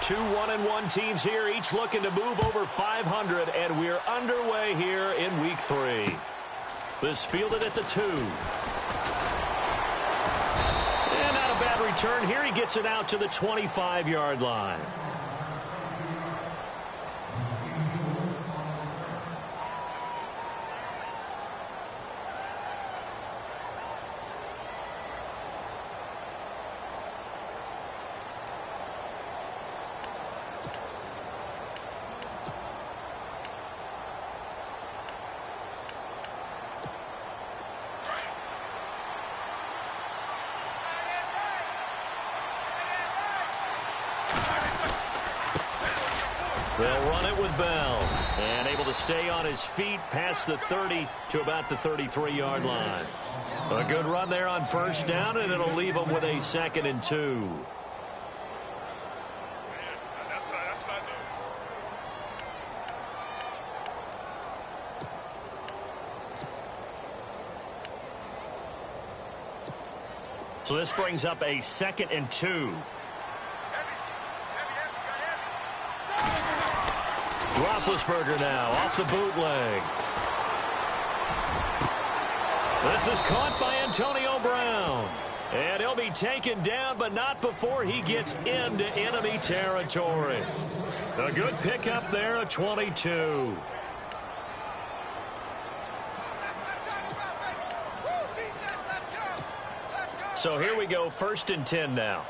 Two 1-1 teams here, each looking to move over 500, and we're underway here in week 3. This fielded at the 2. And not a bad return here. He gets it out to the 25-yard line. They'll run it with Bell. And able to stay on his feet past the 30 to about the 33-yard line. A good run there on first down, and it'll leave them with a 2nd and 2. So this brings up a 2nd and 2. Roethlisberger now off the bootleg. This is caught by Antonio Brown. And he'll be taken down, but not before he gets into enemy territory. A good pickup there at 22. So here we go, 1st and 10 now.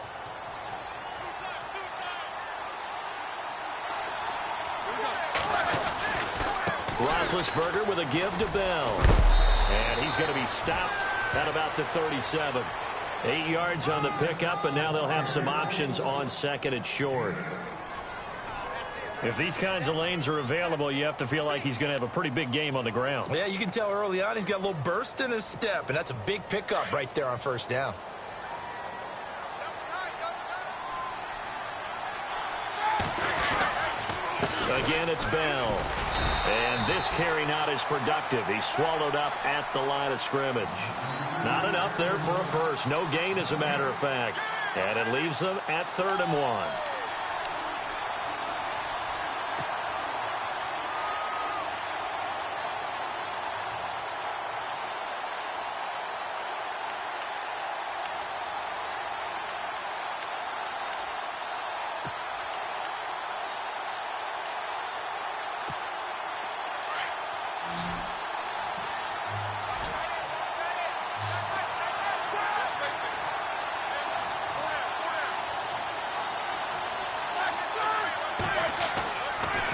Roethlisberger with a give to Bell. And he's going to be stopped at about the 37. 8 yards on the pickup, and now they'll have some options on 2nd and short. If these kinds of lanes are available, you have to feel like he's going to have a pretty big game on the ground. Yeah, you can tell early on he's got a little burst in his step, and that's a big pickup right there on first down. Again, it's Bell. And this carry not as productive. He's swallowed up at the line of scrimmage. Not enough there for a first. No gain, as a matter of fact. And it leaves them at 3rd and 1.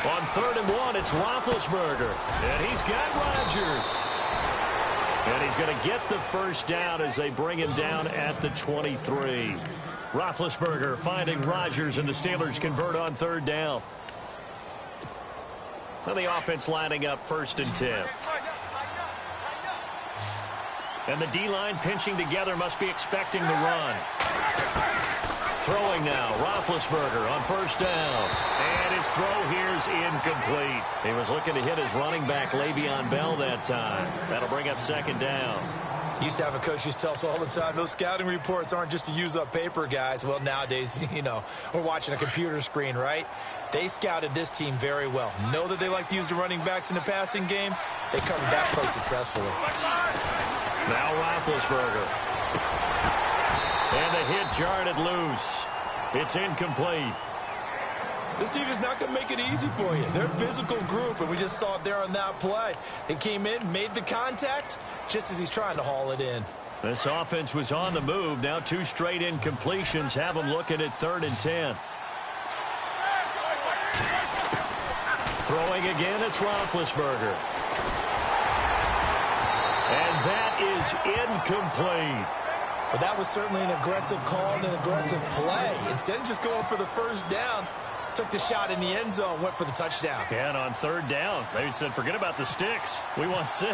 On 3rd and 1, it's Roethlisberger. And he's got Rodgers. And he's going to get the first down as they bring him down at the 23. Roethlisberger finding Rodgers, and the Steelers convert on 3rd down. And the offense lining up 1st and 10. And the D-line pinching together, must be expecting the run. Throwing now, Roethlisberger on 1st down. And his throw here is incomplete. He was looking to hit his running back, Le'Veon Bell, that time. That'll bring up 2nd down. Used to have a coach used to tell us all the time, those scouting reports aren't just to use up paper, guys. Well, nowadays, you know, we're watching a computer screen, right? They scouted this team very well. Know that they like to use the running backs in the passing game. They covered that play successfully. Now Roethlisberger. And the hit jarred it loose. It's incomplete. This team is not going to make it easy for you. They're a physical group, and we just saw it there on that play. They came in, made the contact, just as he's trying to haul it in. This offense was on the move. Now 2 straight incompletions have them looking at 3rd and 10. Throwing again, it's Roethlisberger. And that is incomplete. But that was certainly an aggressive call and an aggressive play. Instead of just going for the first down, took the shot in the end zone, went for the touchdown. Yeah, and on 3rd down, they said, forget about the sticks. We want 6.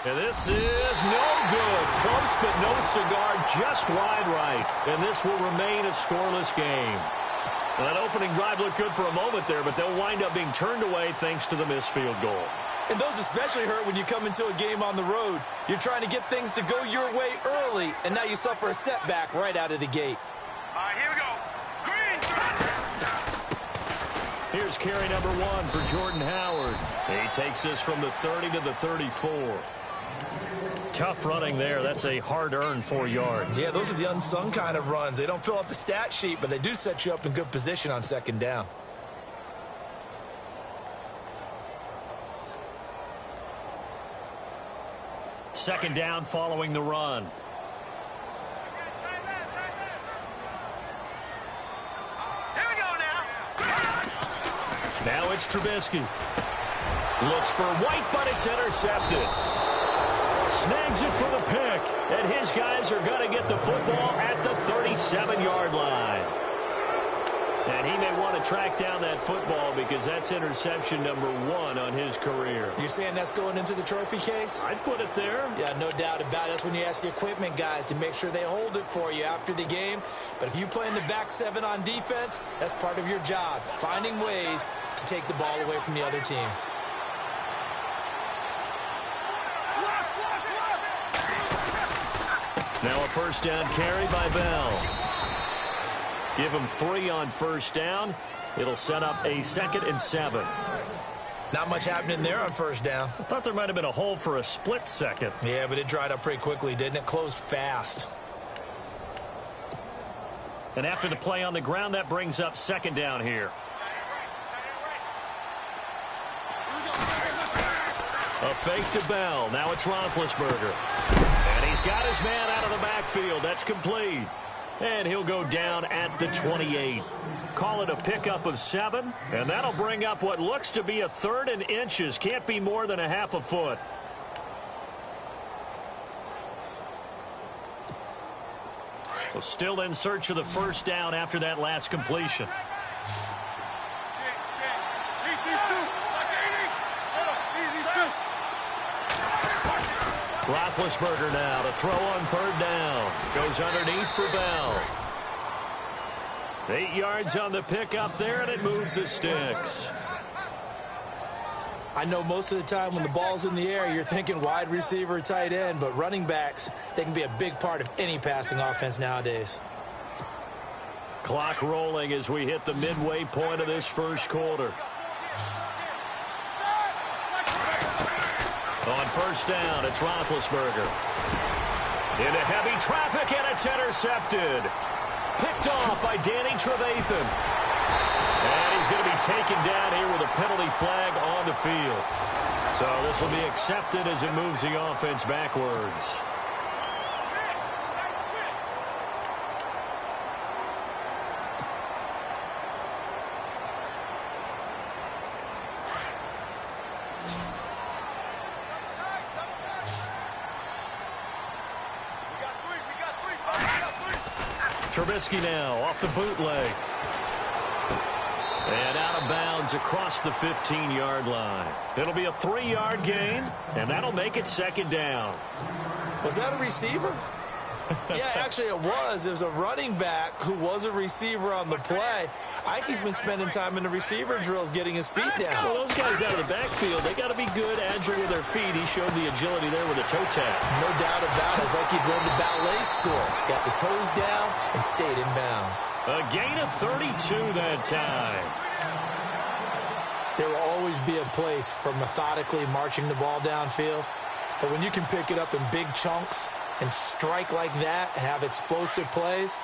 And this is no good. Close, but no cigar, just wide right. And this will remain a scoreless game. And that opening drive looked good for a moment there, but they'll wind up being turned away thanks to the missed field goal. And those especially hurt when you come into a game on the road. You're trying to get things to go your way early, and now you suffer a setback right out of the gate. Here we go. Green. Here's carry number 1 for Jordan Howard. He takes this from the 30 to the 34. Tough running there. That's a hard-earned 4 yards. Yeah, those are the unsung kind of runs. They don't fill up the stat sheet, but they do set you up in good position on second down. Second down following the run. Here we go now. Now it's Trubisky. Looks for White, but it's intercepted. Snags it for the pick, and his guys are going to get the football at the 37-yard line. And he may want to track down that football because that's interception number 1 on his career. You're saying that's going into the trophy case? I'd put it there. Yeah, no doubt about it. That's when you ask the equipment guys to make sure they hold it for you after the game. But if you play in the back 7 on defense, that's part of your job, finding ways to take the ball away from the other team. Now a first down carry by Bell. Give him 3 on first down. It'll set up a 2nd and 7. Not much happening there on first down. I thought there might have been a hole for a split second. Yeah, but it dried up pretty quickly, didn't it? Closed fast. And after the play on the ground, that brings up 2nd down here. A fake to Bell. Now it's Roethlisberger. And he's got his man out of the backfield. That's complete. And he'll go down at the 28. Call it a pickup of 7. And that'll bring up what looks to be a 3rd and inches. Can't be more than a half a foot. Well, still in search of the first down after that last completion. Roethlisberger now to throw on 3rd down. Goes underneath for Bell. 8 yards on the pickup there, and it moves the sticks. I know most of the time when the ball's in the air, you're thinking wide receiver, tight end, but running backs, they can be a big part of any passing offense nowadays. Clock rolling as we hit the midway point of this first quarter. On first down, it's Roethlisberger. Into heavy traffic, and it's intercepted. Picked off by Danny Trevathan. And he's going to be taken down here with a penalty flag on the field. So this will be accepted as it moves the offense backwards. Trubisky now off the bootleg. And out of bounds across the 15-yard line. It'll be a 3-yard gain, and that'll make it 2nd down. Was that a receiver? Yeah, actually it was. It was a running back who was a receiver on the play. Ike's been spending time in the receiver drills getting his feet down. Well, those guys out of the backfield, they got to be good, agile with their feet. He showed the agility there with a toe tap. No doubt about it. It's like he'd run the ballet school. Got the toes down and stayed in bounds. A gain of 32 that time. There will always be a place for methodically marching the ball downfield. But when you can pick it up in big chunks and strike like that, have explosive plays,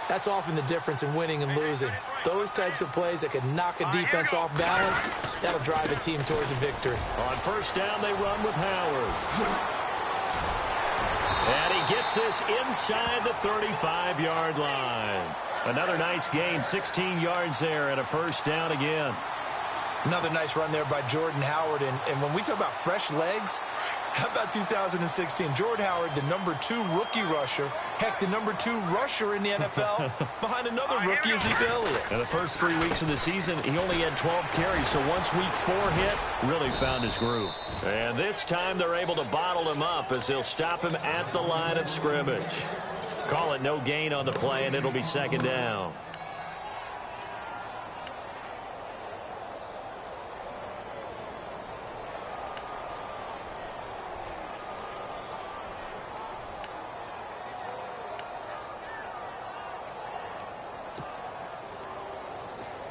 that's often the difference in winning and losing. Those types of plays that can knock a defense off balance, that'll drive a team towards a victory. On first down, they run with Howard. And he gets this inside the 35-yard line. Another nice gain, 16 yards there, and a first down again. Another nice run there by Jordan Howard. And when we talk about fresh legs, how about 2016? Jordan Howard, the number 2 rookie rusher. Heck, the number 2 rusher in the NFL behind another rookie, Ezekiel Elliott. In the first 3 weeks of the season, he only had 12 carries. So once week 4 hit, really found his groove. And this time they're able to bottle him up as they'll stop him at the line of scrimmage. Call it no gain on the play, and it'll be 2nd down.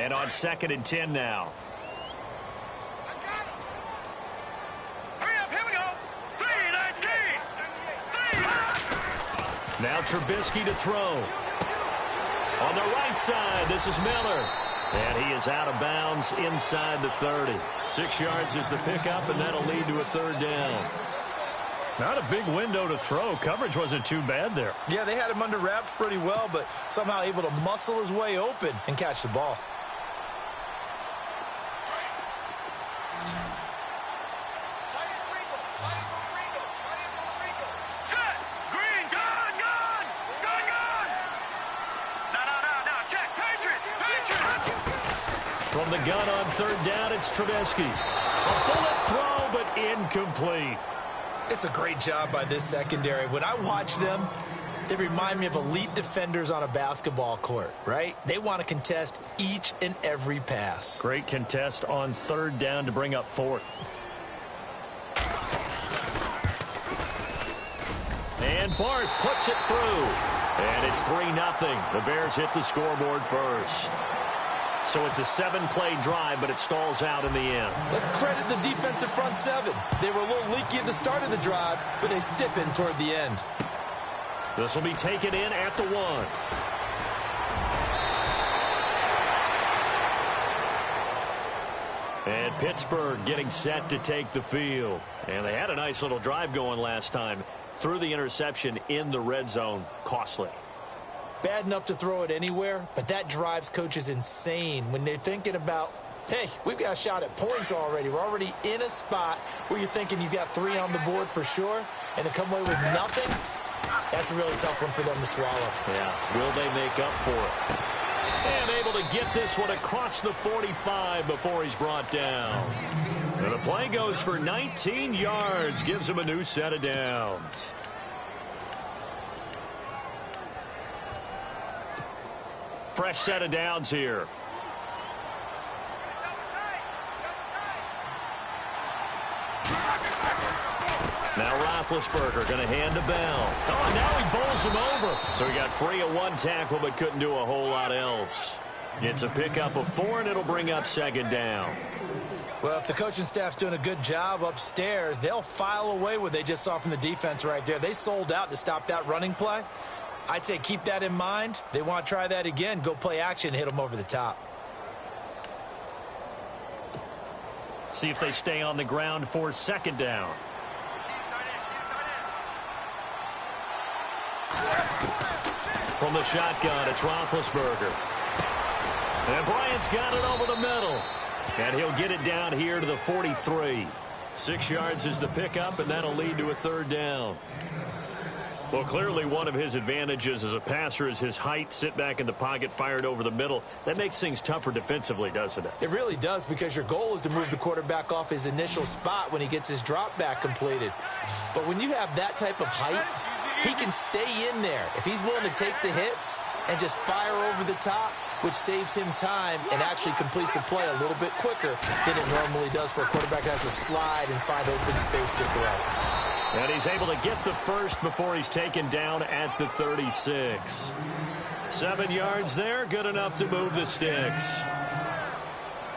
And on 2nd and 10 now. Hurry up, here we go. 3-19. Now Trubisky to throw. On the right side, this is Miller. And he is out of bounds inside the 30. 6 yards is the pickup, and that'll lead to a 3rd down. Not a big window to throw. Coverage wasn't too bad there. Yeah, they had him under wraps pretty well, but somehow able to muscle his way open and catch the ball. Set. Green, gone. No, check. Patriots. From the gun on 3rd down, it's Trubisky. A bullet throw, but incomplete. It's a great job by this secondary. When I watch them, they remind me of elite defenders on a basketball court, right? They want to contest each and every pass. Great contest on 3rd down to bring up 4th. And Barth puts it through. And it's 3-0. The Bears hit the scoreboard first. So it's a 7-play drive, but it stalls out in the end. Let's credit the defensive front 7. They were a little leaky at the start of the drive, but they stiffened toward the end. This will be taken in at the 1. And Pittsburgh getting set to take the field. And they had a nice little drive going last time. Threw the interception in the red zone. Costly. Bad enough to throw it anywhere, but that drives coaches insane when they're thinking about, hey, we've got a shot at points already. We're already in a spot where you're thinking you've got 3 on the board for sure, and to come away with nothing, that's a really tough one for them to swallow. Yeah, will they make up for it? And able to get this one across the 45 before he's brought down. And the play goes for 19 yards, gives him a new set of downs. Fresh set of downs here. Now Roethlisberger going to hand to Bell. Oh, and now he bowls him over. So he got free of 1 tackle but couldn't do a whole lot else. It's a pickup of 4, and it'll bring up 2nd down. Well, if the coaching staff's doing a good job upstairs, they'll file away what they just saw from the defense right there. They sold out to stop that running play. I'd say keep that in mind. They want to try that again. Go play action, hit them over the top. See if they stay on the ground for 2nd down. From the shotgun, it's Roethlisberger. And Bryant's got it over the middle. And he'll get it down here to the 43. 6 yards is the pickup, and that'll lead to a 3rd down. Well, clearly one of his advantages as a passer is his height. Sit back in the pocket, fired over the middle. That makes things tougher defensively, doesn't it? It really does, because your goal is to move the quarterback off his initial spot when he gets his drop back completed. But when you have that type of height, he can stay in there. If he's willing to take the hits and just fire over the top, which saves him time and actually completes a play a little bit quicker than it normally does for a quarterback that has to slide and find open space to throw. And he's able to get the first before he's taken down at the 36. 7 yards there, good enough to move the sticks.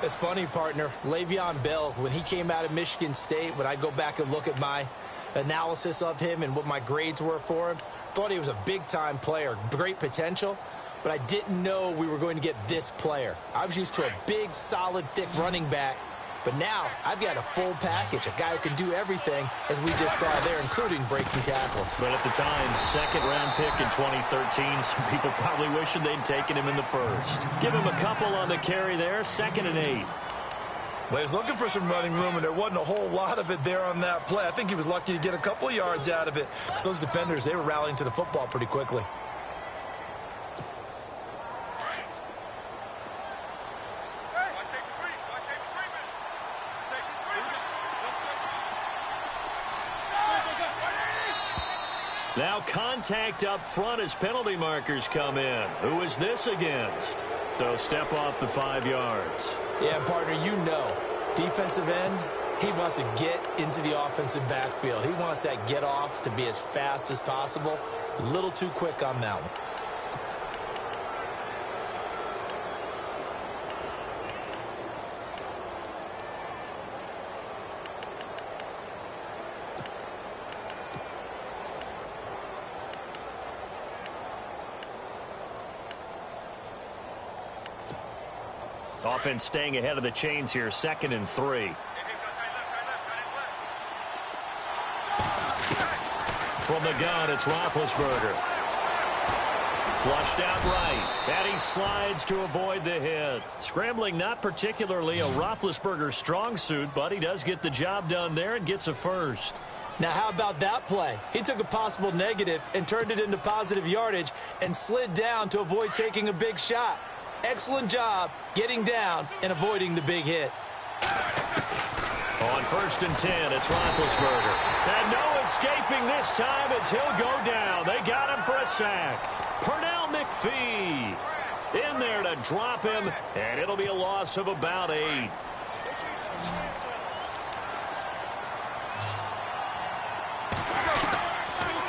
It's funny, partner. Le'Veon Bell, when he came out of Michigan State, when I go back and look at my analysis of him and what my grades were for him, thought he was a big-time player, great potential, but I didn't know we were going to get this player. I was used to a big, solid, thick running back. But now I've got a full package, a guy who can do everything, as we just saw there, including breaking tackles. But at the time, 2nd-round pick in 2013, some people probably wishing they'd taken him in the first. Give him a couple on the carry there, 2nd and 8. Well, he was looking for some running room, and there wasn't a whole lot of it there on that play. I think he was lucky to get a couple of yards out of it, because those defenders, they were rallying to the football pretty quickly. Now contact up front as penalty markers come in. Who is this against? So step off the 5 yards. Yeah, partner, you know, defensive end, he wants to get into the offensive backfield. He wants that get off to be as fast as possible. A little too quick on that one. Offense staying ahead of the chains here, 2nd and 3. From the gun, it's Roethlisberger. Flushed out right, and he slides to avoid the hit. Scrambling not particularly a Roethlisberger strong suit, but he does get the job done there and gets a first. Now, how about that play? He took a possible negative and turned it into positive yardage and slid down to avoid taking a big shot. Excellent job getting down and avoiding the big hit. On 1st and 10, it's Roethlisberger. And no escaping this time as he'll go down. They got him for a sack. Pernell McPhee in there to drop him, and it'll be a loss of about 8.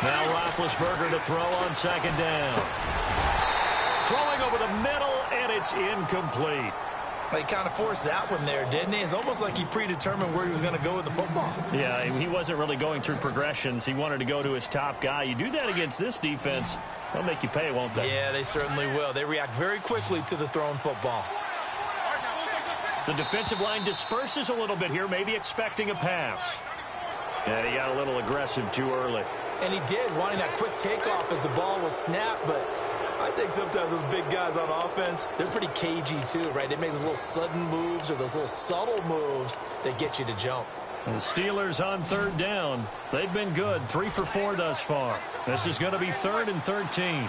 Now Roethlisberger to throw on 2nd down. Throwing over the middle, and it's incomplete. He kind of forced that one there, didn't he? It's almost like he predetermined where he was going to go with the football. Yeah, he wasn't really going through progressions. He wanted to go to his top guy. You do that against this defense, they'll make you pay, won't they? Yeah, they certainly will. They react very quickly to the thrown football. The defensive line disperses a little bit here, maybe expecting a pass. And he got a little aggressive too early. And he did, wanting that quick takeoff as the ball was snapped, but I think sometimes those big guys on offense, they're pretty cagey too, right? They make those little sudden moves or those little subtle moves that get you to jump. And the Steelers on 3rd down. They've been good, 3 for 4 thus far. This is going to be 3rd and 13.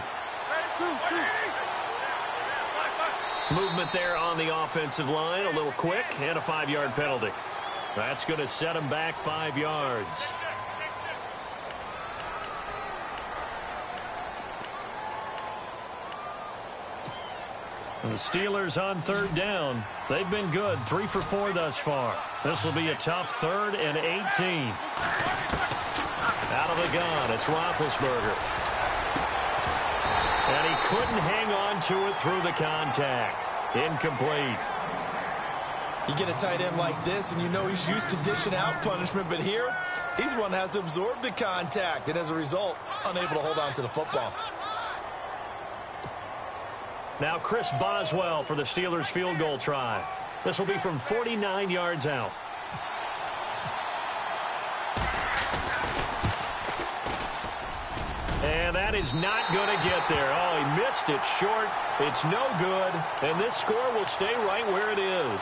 Movement there on the offensive line, a little quick, and a 5-yard penalty. That's going to set him back 5 yards. And the Steelers on 3rd down. They've been good, 3 for 4 thus far. This will be a tough 3rd and 18. Out of the gun, it's Roethlisberger. And he couldn't hang on to it through the contact. Incomplete. You get a tight end like this, and you know he's used to dishing out punishment, but here, he's the one that has to absorb the contact, and as a result, unable to hold on to the football. Now Chris Boswell for the Steelers field goal try. This will be from 49 yards out. And that is not going to get there. Oh, he missed it short. It's no good. And this score will stay right where it is.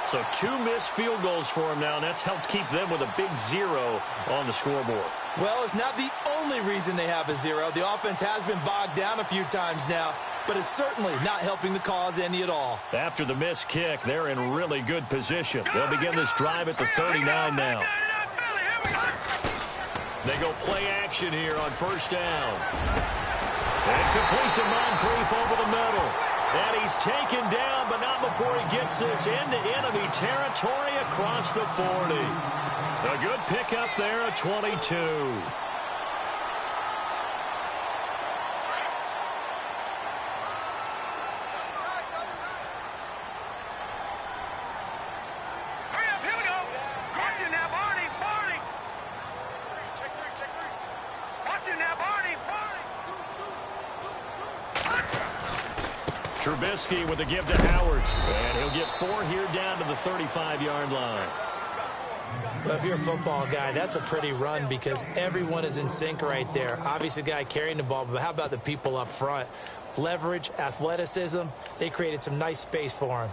So 2 missed field goals for him now, and that's helped keep them with a big 0 on the scoreboard. Well, it's not the only reason they have a 0. The offense has been bogged down a few times now, but it's certainly not helping the cause any at all. After the missed kick, they're in really good position. They'll begin this drive at the 39 now. They go play action here on 1st down. And complete to Moncrief over the middle. And he's taken down, but not before he gets this into enemy territory across the 40. A good pickup there at 22. Trubisky with a give to Howard. And he'll get 4 here down to the 35-yard line. Well, if you're a football guy, that's a pretty run because everyone is in sync right there. Obviously, the guy carrying the ball, but how about the people up front? Leverage, athleticism, they created some nice space for him.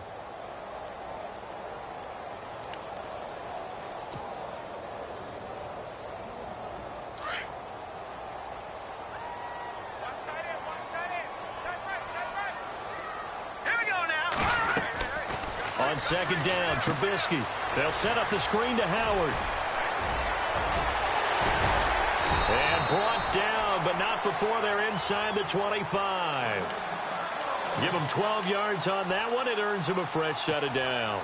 On 2nd down, Trubisky. They'll set up the screen to Howard. And brought down, but not before they're inside the 25. Give him 12 yards on that one. It earns him a fresh set of downs.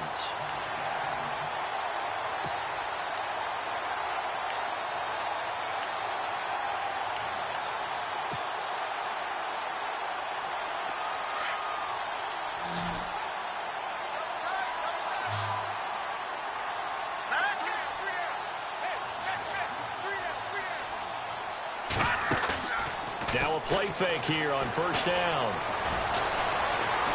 Now a play fake here on 1st down.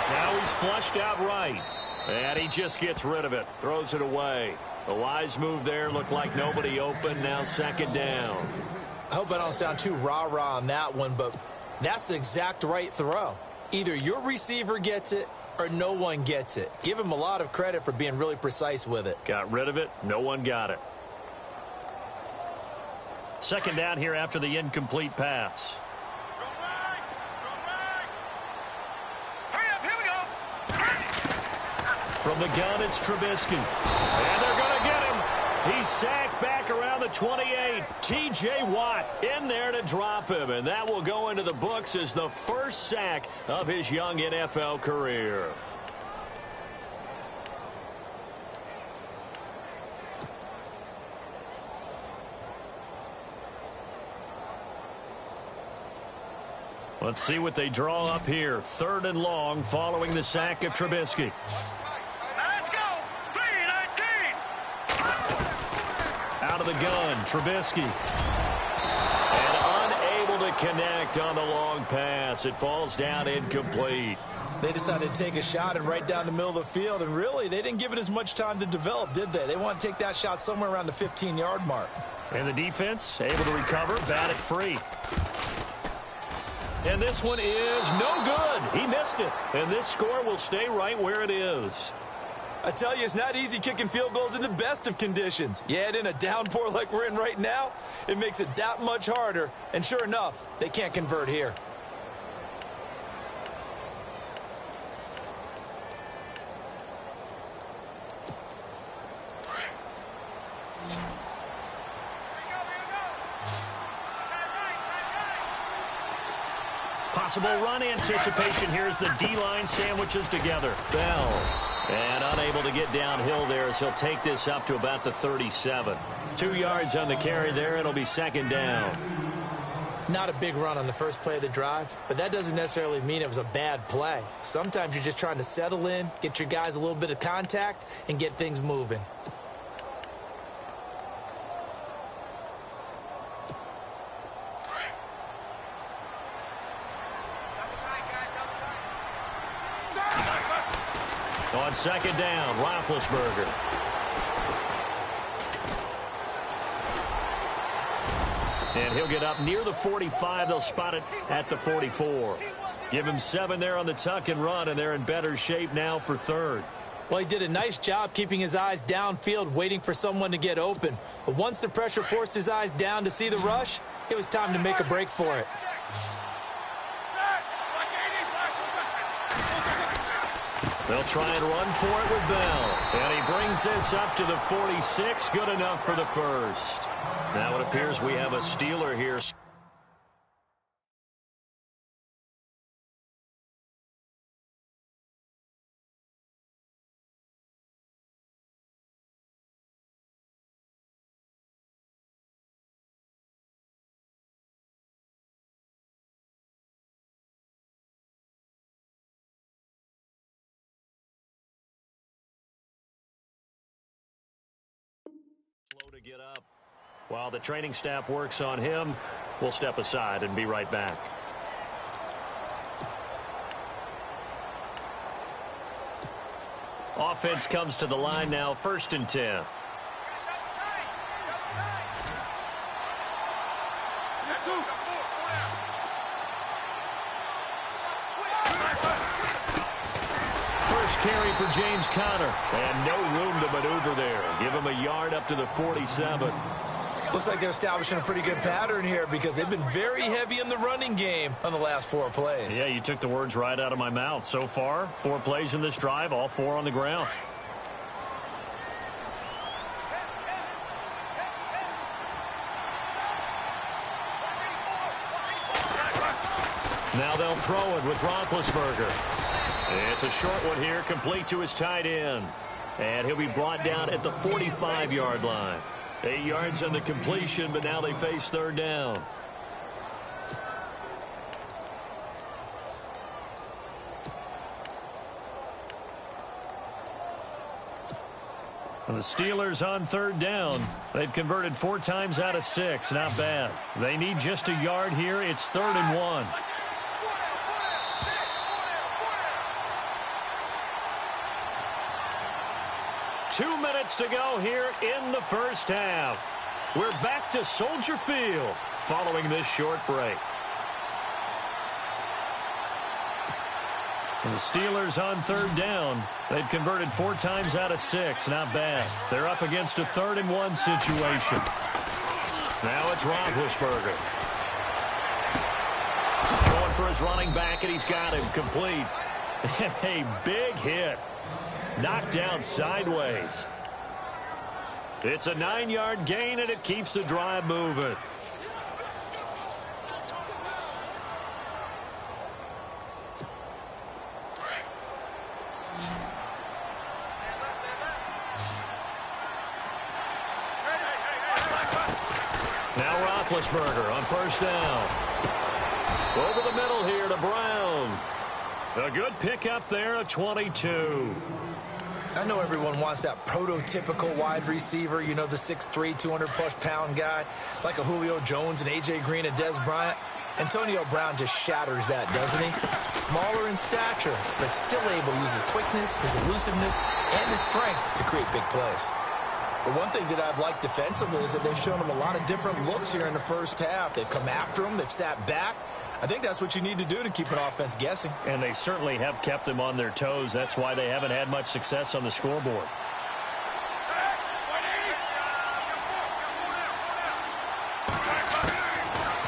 Now he's flushed out right. And he just gets rid of it. Throws it away. A wise move there. Looked like nobody open. Now second down. I hope I don't sound too rah-rah on that one, but that's the exact right throw. Either your receiver gets it or no one gets it. Give him a lot of credit for being really precise with it. Got rid of it. No one got it. Second down here after the incomplete pass. From the gun, it's Trubisky. And they're going to get him. He's sacked back around the 28. T.J. Watt in there to drop him. And that will go into the books as the first sack of his young NFL career. Let's see what they draw up here. Third and long following the sack of Trubisky. Let's go. 3-19. Out of the gun, Trubisky. And unable to connect on the long pass. It falls down incomplete. They decided to take a shot and right down the middle of the field, and really, they didn't give it as much time to develop, did they? They want to take that shot somewhere around the 15-yard mark. And the defense able to recover, bat it free. And this one is no good. He missed it. And this score will stay right where it is. I tell you, it's not easy kicking field goals in the best of conditions. You add in a downpour like we're in right now, it makes it that much harder. And sure enough, they can't convert here. Possible run anticipation here as the D-line sandwiches together. Bell. And unable to get downhill there as he'll take this up to about the 37. 2 yards on the carry there. It'll be second down. Not a big run on the first play of the drive, but that doesn't necessarily mean it was a bad play. Sometimes you're just trying to settle in, get your guys a little bit of contact, and get things moving. On second down, Roethlisberger. And he'll get up near the 45. They'll spot it at the 44. Give him 7 there on the tuck and run, and they're in better shape now for third. Well, he did a nice job keeping his eyes downfield, waiting for someone to get open. But once the pressure forced his eyes down to see the rush, it was time to make a break for it. They'll try and run for it with Bell. And he brings this up to the 46. Good enough for the first. Now it appears we have a Steeler here. Slow to get up. While the training staff works on him, we'll step aside and be right back. Offense comes to the line now, 1st and 10. First carry for James Conner. And no room to maneuver there. Give him a yard up to the 47. Looks like they're establishing a pretty good pattern here because they've been very heavy in the running game on the last 4 plays. Yeah, you took the words right out of my mouth. So far, 4 plays in this drive, all 4 on the ground. Now they'll throw it with Roethlisberger. It's a short one here, complete to his tight end. And he'll be brought down at the 45-yard line. 8 yards on the completion, but now they face third down. And the Steelers on third down. They've converted 4 times out of 6. Not bad. They need just a yard here. It's 3rd and 1. 2 minutes to go here in the first half. We're back to Soldier Field following this short break. And the Steelers on third down. They've converted 4 times out of 6. Not bad. They're up against a 3rd-and-1 situation. Now it's Roethlisberger. Going for his running back, and he's got him complete. A big hit. Knocked down sideways. It's a 9-yard gain, and it keeps the drive moving. Now Roethlisberger on first down. Over the middle here to Brown. A good pickup there, a 22. I know everyone wants that prototypical wide receiver, you know, the 6'3", 200-plus pound guy, like a Julio Jones and A.J. Green and Des Bryant. Antonio Brown just shatters that, doesn't he? Smaller in stature, but still able to use his quickness, his elusiveness, and his strength to create big plays. But one thing that I've liked defensively is that they've shown him a lot of different looks here in the first half. They've come after him. They've sat back. I think that's what you need to do to keep an offense guessing. And they certainly have kept them on their toes. That's why they haven't had much success on the scoreboard.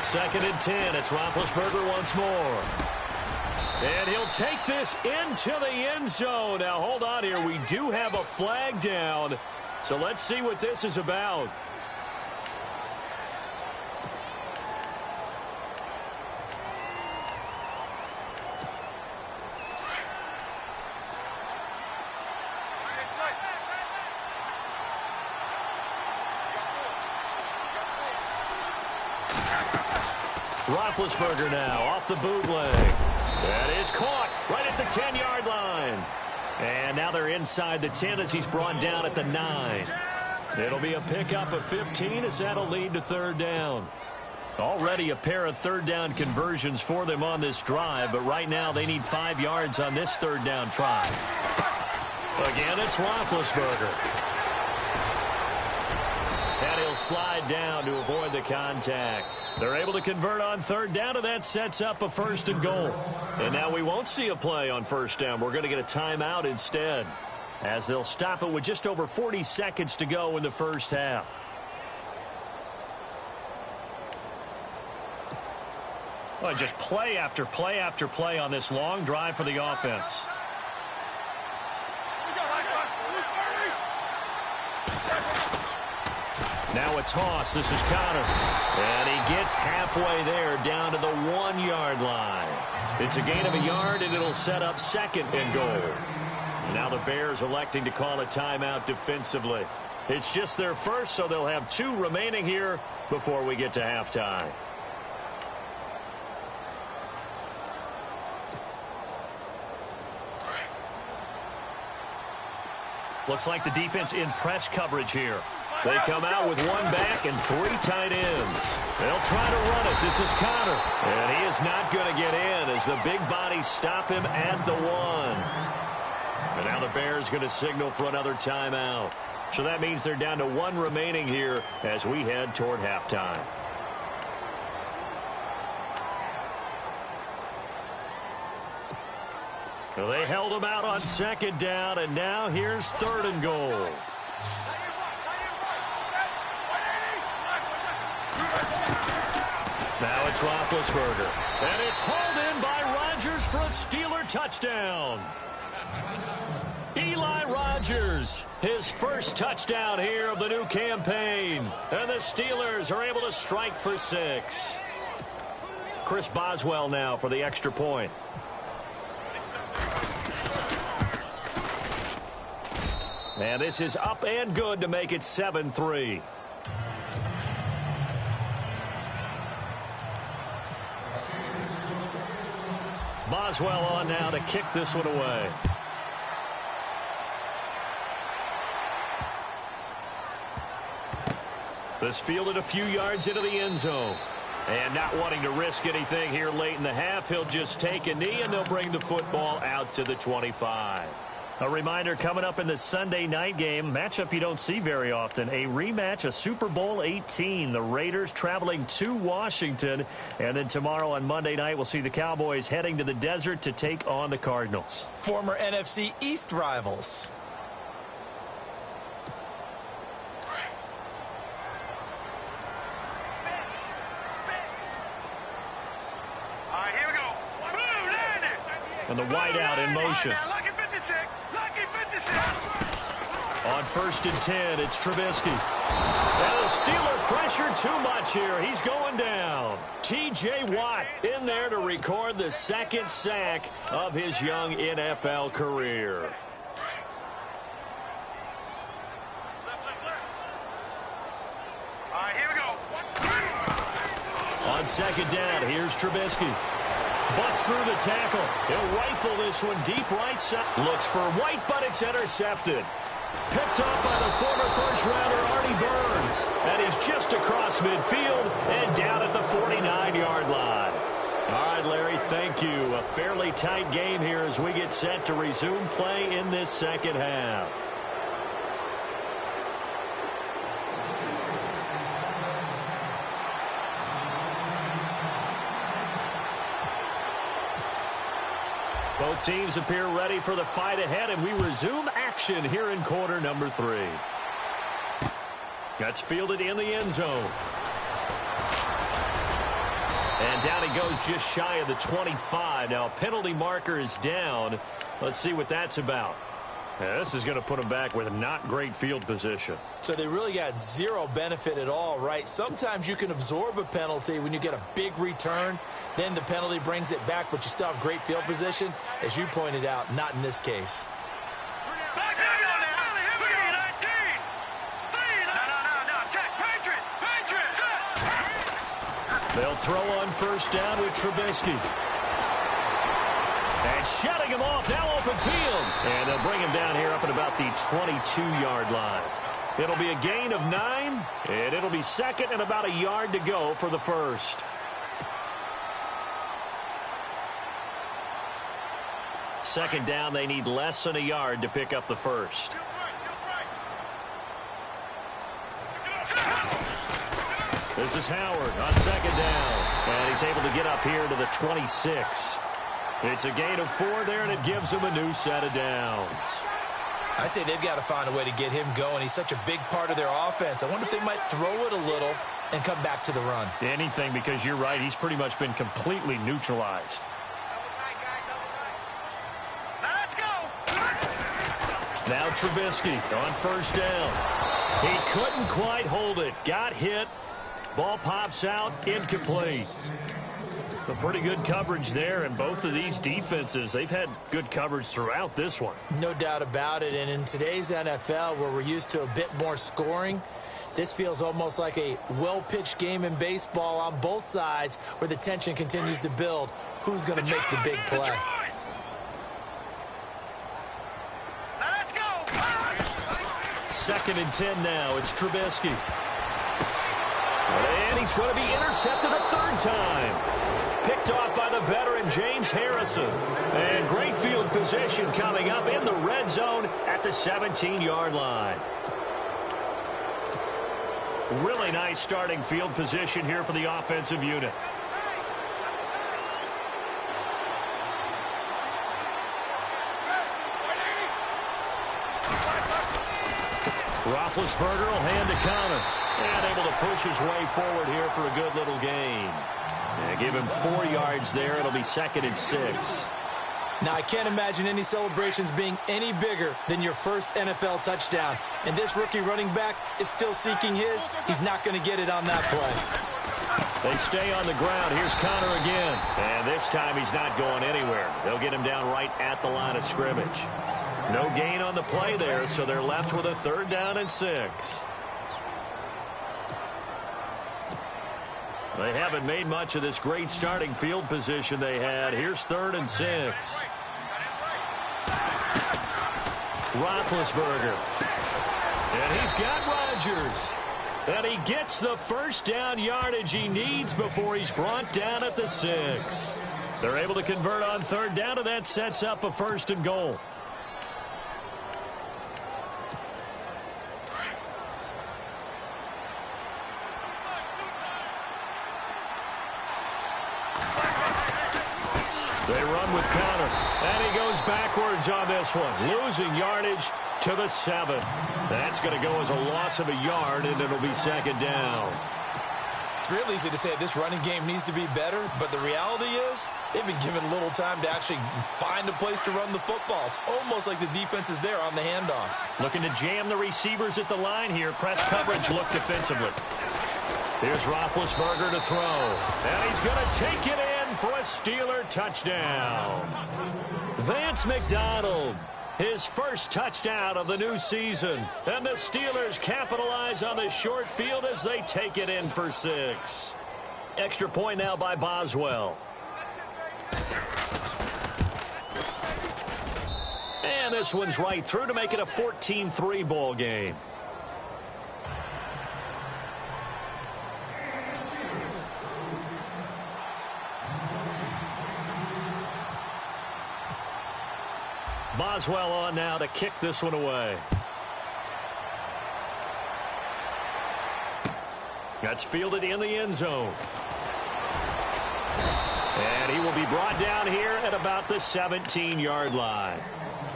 Second and 10. It's Roethlisberger once more. And he'll take this into the end zone. Now, hold on here. We do have a flag down. So let's see what this is about. Roethlisberger now off the bootleg. That is caught right at the 10-yard line. And now they're inside the 10 as he's brought down at the 9. It'll be a pickup of 15 as that'll lead to third down. Already a pair of third down conversions for them on this drive, but right now they need 5 yards on this third down try. Again, it's Roethlisberger. And he'll slide down to avoid the contact. They're able to convert on third down, and that sets up a 1st and goal. And now we won't see a play on first down. We're going to get a timeout instead, as they'll stop it with just over 40 seconds to go in the first half. Well, just play after play after play on this long drive for the offense. Now a toss. This is Connor. And he gets halfway there down to the 1-yard line. It's a gain of a yard, and it'll set up 2nd and goal. Now the Bears electing to call a timeout defensively. It's just their first, so they'll have 2 remaining here before we get to halftime. Looks like the defense in press coverage here. They come out with 1 back and 3 tight ends. They'll try to run it. This is Connor. And he is not going to get in as the big bodies stop him at the 1. And now the Bears going to signal for another timeout. So that means they're down to 1 remaining here as we head toward halftime. Well, they held him out on 2nd down, and now here's 3rd and goal. Now it's Roethlisberger. And it's hauled in by Rodgers for a Steeler touchdown. Eli Rodgers, his first touchdown here of the new campaign. And the Steelers are able to strike for 6. Chris Boswell now for the extra point. And this is up and good to make it 7-3. Boswell on now to kick this one away. This fielded a few yards into the end zone. And not wanting to risk anything here late in the half, he'll just take a knee, and they'll bring the football out to the 25. A reminder coming up in the Sunday night game, matchup you don't see very often, a rematch of Super Bowl 18. The Raiders traveling to Washington. And then tomorrow on Monday night, we'll see the Cowboys heading to the desert to take on the Cardinals. Former NFC East rivals. All right, here we go. Blue landed. And the wideout in motion. Lucky 56. Lucky 56. On 1st and 10, it's Trubisky. And the Steeler pressure too much here. He's going down. T.J. Watt in there to record the 2nd sack of his young NFL career. All right, here we go. On 2nd down, here's Trubisky. Busts through the tackle. He'll rifle this one deep right side. Looks for White, but it's intercepted. Picked up by the former first-rounder Artie Burns. And he's just across midfield and down at the 49-yard line. All right, Larry, thank you. A fairly tight game here as we get set to resume play in this second half. Both teams appear ready for the fight ahead, and we resume action here in quarter number 3. That's fielded in the end zone. And down he goes just shy of the 25. Now a penalty marker is down. Let's see what that's about. Yeah, this is going to put him back with not great field position. So they really got zero benefit at all, right? Sometimes you can absorb a penalty when you get a big return. Then the penalty brings it back, but you still have great field position. As you pointed out, not in this case. Back here we go now. 3-19. No. Check. Patriots. They'll throw on 1st down with Trubisky. And shutting him off, now open field. And they'll bring him down here up at about the 22-yard line. It'll be a gain of 9, and it'll be 2nd and about a yard to go for the 1st. 2nd down, they need less than a yard to pick up the 1st. This is Howard on 2nd down. And he's able to get up here to the 26. It's a gain of 4 there, and it gives him a new set of downs. I'd say they've got to find a way to get him going. He's such a big part of their offense. I wonder if they might throw it a little and come back to the run. Anything, because you're right. He's pretty much been completely neutralized. Let's go. Now Trubisky on 1st down. He couldn't quite hold it. Got hit. Ball pops out. Incomplete. A pretty good coverage there, and both of these defenses, they've had good coverage throughout this one. No doubt about it, and in today's NFL, where we're used to a bit more scoring, this feels almost like a well-pitched game in baseball on both sides where the tension continues to build. Who's going to make the big play? Let's go. 2nd and 10 now. It's Trubisky. And he's going to be intercepted a 3rd time. Picked off by the veteran James Harrison. And great field position coming up in the red zone at the 17-yard line. Really nice starting field position here for the offensive unit. Roethlisberger will hand the counter. And able to push his way forward here for a good little gain. And give him 4 yards there. It'll be 2nd and 6. Now, I can't imagine any celebrations being any bigger than your first NFL touchdown. And this rookie running back is still seeking his. He's not going to get it on that play. They stay on the ground. Here's Connor again. And this time he's not going anywhere. They'll get him down right at the line of scrimmage. No gain on the play there, so they're left with a 3rd down and 6. They haven't made much of this great starting field position they had. Here's 3rd and 6. Roethlisberger. And he's got Rodgers. And he gets the 1st down yardage he needs before he's brought down at the 6. They're able to convert on 3rd down, and that sets up a 1st and goal. They run with Connor, and he goes backwards on this one, losing yardage to the 7. That's going to go as a loss of a yard, and it'll be second down. It's real easy to say this running game needs to be better, but the reality is they've been given little time to actually find a place to run the football. It's almost like the defense is there on the handoff. Looking to jam the receivers at the line here. Press coverage look defensively. Here's Roethlisberger to throw, and he's going to take it in for a Steeler touchdown. Vance McDonald, his first touchdown of the new season. And the Steelers capitalize on the short field as they take it in for 6. Extra point now by Boswell. And this one's right through to make it a 14-3 ball game. Boswell on now to kick this one away. That's fielded in the end zone. And he will be brought down here at about the 17-yard line.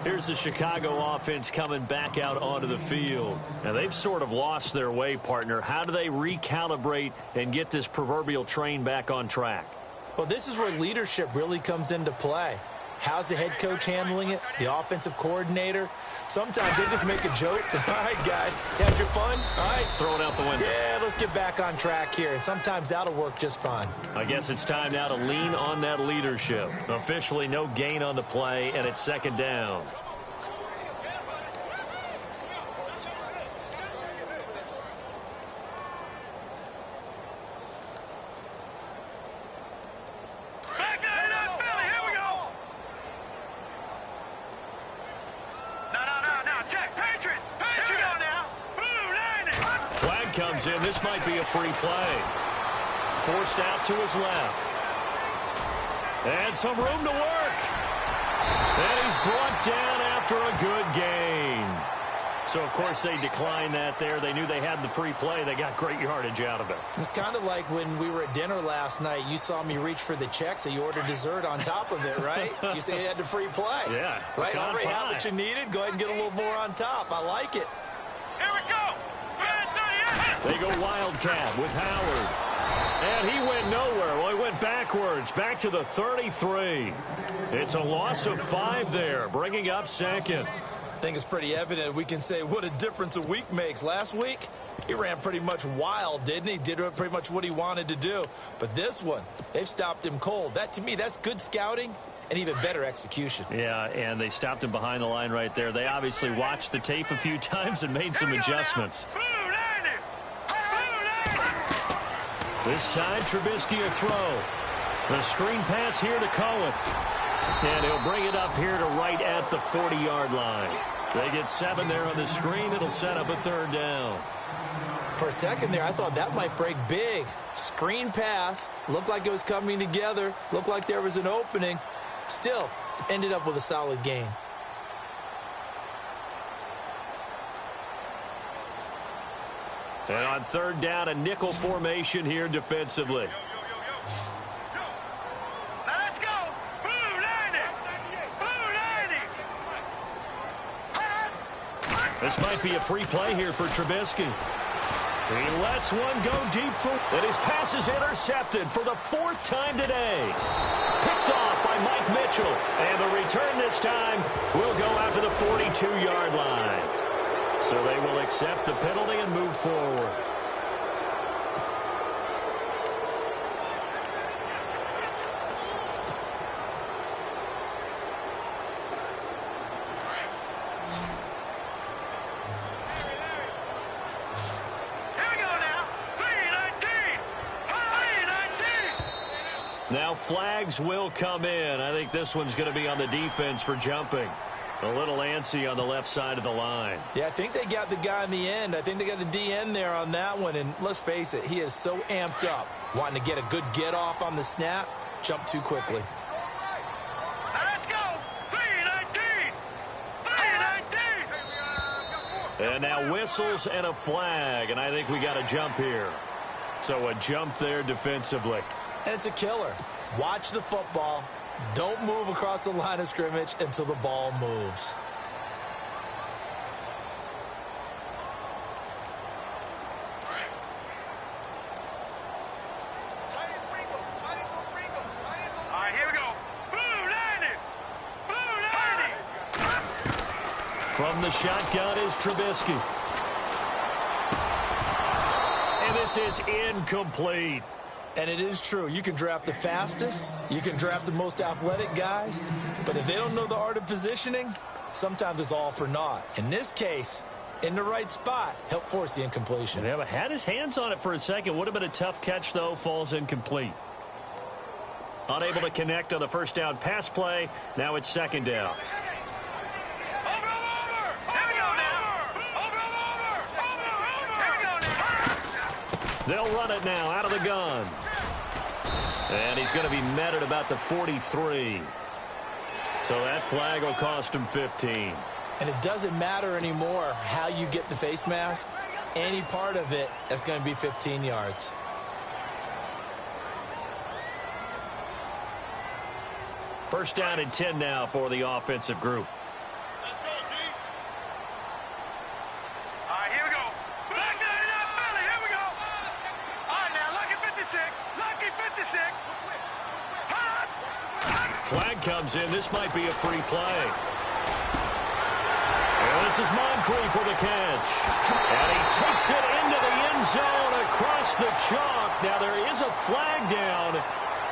Here's the Chicago offense coming back out onto the field. Now, they've sort of lost their way, partner. How do they recalibrate and get this proverbial train back on track? Well, this is where leadership really comes into play. How's the head coach handling it? The offensive coordinator? Sometimes they just make a joke. All right, guys, you had your fun? All right. Throw it out the window. Yeah, let's get back on track here. And sometimes that'll work just fine. I guess it's time now to lean on that leadership. Officially no gain on the play, and it's second down. This might be a free play. Forced out to his left. And some room to work. And he's brought down after a good gain. So, of course, they declined that there. They knew they had the free play. They got great yardage out of it. It's kind of like when we were at dinner last night. You saw me reach for the check, so you ordered dessert on top of it, right? You say you had the free play. Yeah. Right? Already had what you needed. Go ahead and get a little more on top. I like it. Here we go. They go Wildcat with Howard. And he went nowhere. Well, he went backwards, back to the 33. It's a loss of 5 there, bringing up second. I think it's pretty evident we can say what a difference a week makes. Last week, he ran pretty much wild, didn't he? Did pretty much what he wanted to do. But this one, they've stopped him cold. That, to me, that's good scouting and even better execution. Yeah, and they stopped him behind the line right there. They obviously watched the tape a few times and made some adjustments. This time, Trubisky a throw. The screen pass here to Cohen. And he'll bring it up here to right at the 40-yard line. They get 7 there on the screen. It'll set up a third down. For a second there, I thought that might break big. Screen pass. Looked like it was coming together. Looked like there was an opening. Still, ended up with a solid gain. And on third down, a nickel formation here defensively. Let's go. Blue 90. Blue 90. This might be a free play here for Trubisky. He lets one go deep for, and his pass is intercepted for the 4th time today. Picked off by Mike Mitchell. And the return this time will go out to the 42-yard line. So they will accept the penalty and move forward. Now flags will come in. I think this one's going to be on the defense for jumping. A little antsy on the left side of the line. Yeah, I think they got the guy in the end. I think they got the DN there on that one. And let's face it, he is so amped up, wanting to get a good get off on the snap, jump too quickly. Let's go. 319. 319. And now whistles and a flag. And I think we got a jump here. So a jump there defensively. And it's a killer. Watch the football. Don't move across the line of scrimmage until the ball moves. All right, here we go. Blue 90. Blue 90. From the shotgun is Trubisky. And this is incomplete. And it is true. You can draft the fastest. You can draft the most athletic guys. But if they don't know the art of positioning, sometimes it's all for naught. In this case, in the right spot, help force the incompletion. Yeah, but had his hands on it for a second. Would have been a tough catch, though. Falls incomplete. Unable to connect on the first down pass play. Now it's second down. They'll run it now out of the gun. And he's going to be met at about the 43. So that flag will cost him 15. And it doesn't matter anymore how you get the face mask. Any part of it is going to be 15 yards. First down and 10 now for the offensive group. Let's go, D. All right, here we go. Black 99 Philly, here we go. All right, now, lucky 56. Lucky 56. Flag comes in. This might be a free play. And this is Moncrief for the catch. And he takes it into the end zone across the chalk. Now, there is a flag down,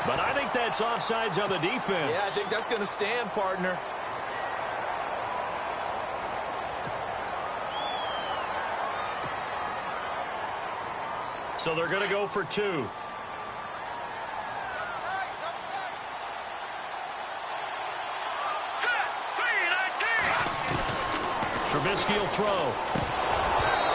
but I think that's offsides on the defense. Yeah, I think that's going to stand, partner. So they're going to go for two. Trubisky will throw.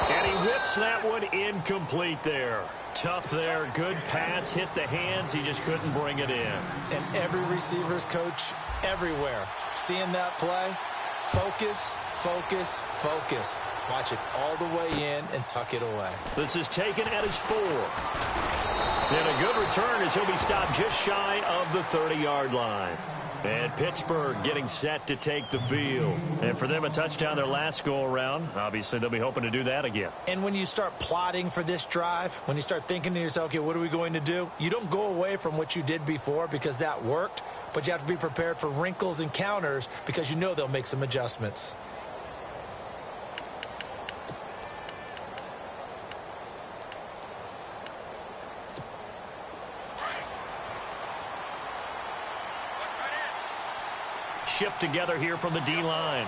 And he whips that one incomplete there. Tough there. Good pass. Hit the hands. He just couldn't bring it in. And every receiver's coach everywhere. Seeing that play, focus, focus, focus. Watch it all the way in and tuck it away. This is taken at his 4. And a good return as he'll be stopped just shy of the 30-yard line. And Pittsburgh getting set to take the field. And for them, a touchdown their last go-around. Obviously, they'll be hoping to do that again. And when you start plotting for this drive, when you start thinking to yourself, okay, what are we going to do? You don't go away from what you did before because that worked, but you have to be prepared for wrinkles and counters because you know they'll make some adjustments. Shift together here from the D-line.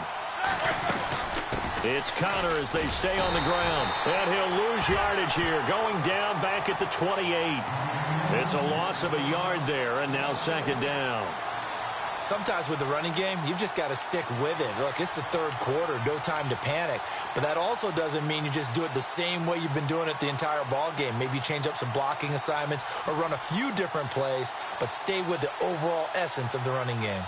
It's Connor as they stay on the ground. And he'll lose yardage here, going down back at the 28. It's a loss of a yard there, and now second down. Sometimes with the running game, you've just got to stick with it. Look, it's the third quarter, no time to panic. But that also doesn't mean you just do it the same way you've been doing it the entire ball game. Maybe change up some blocking assignments or run a few different plays, but stay with the overall essence of the running game.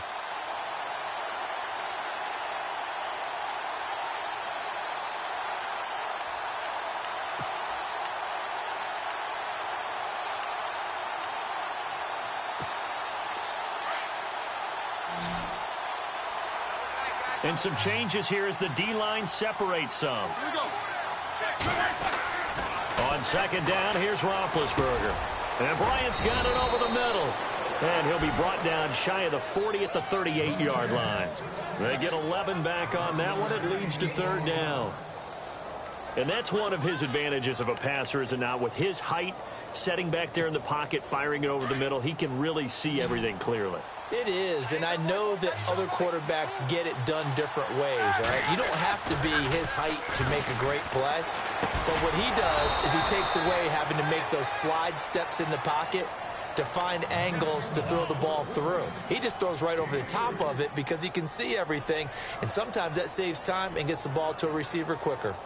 And some changes here as the D-line separates some. On second down, here's Roethlisberger. And Bryant's got it over the middle. And he'll be brought down shy of the 40 at the 38-yard line. They get 11 back on that one. It leads to third down. And that's one of his advantages of a passer, is it not? With his height, setting back there in the pocket, firing it over the middle, he can really see everything clearly. It is, and I know that other quarterbacks get it done different ways, all right? You don't have to be his height to make a great play, but what he does is he takes away having to make those slide steps in the pocket to find angles to throw the ball through. He just throws right over the top of it because he can see everything, and sometimes that saves time and gets the ball to a receiver quicker.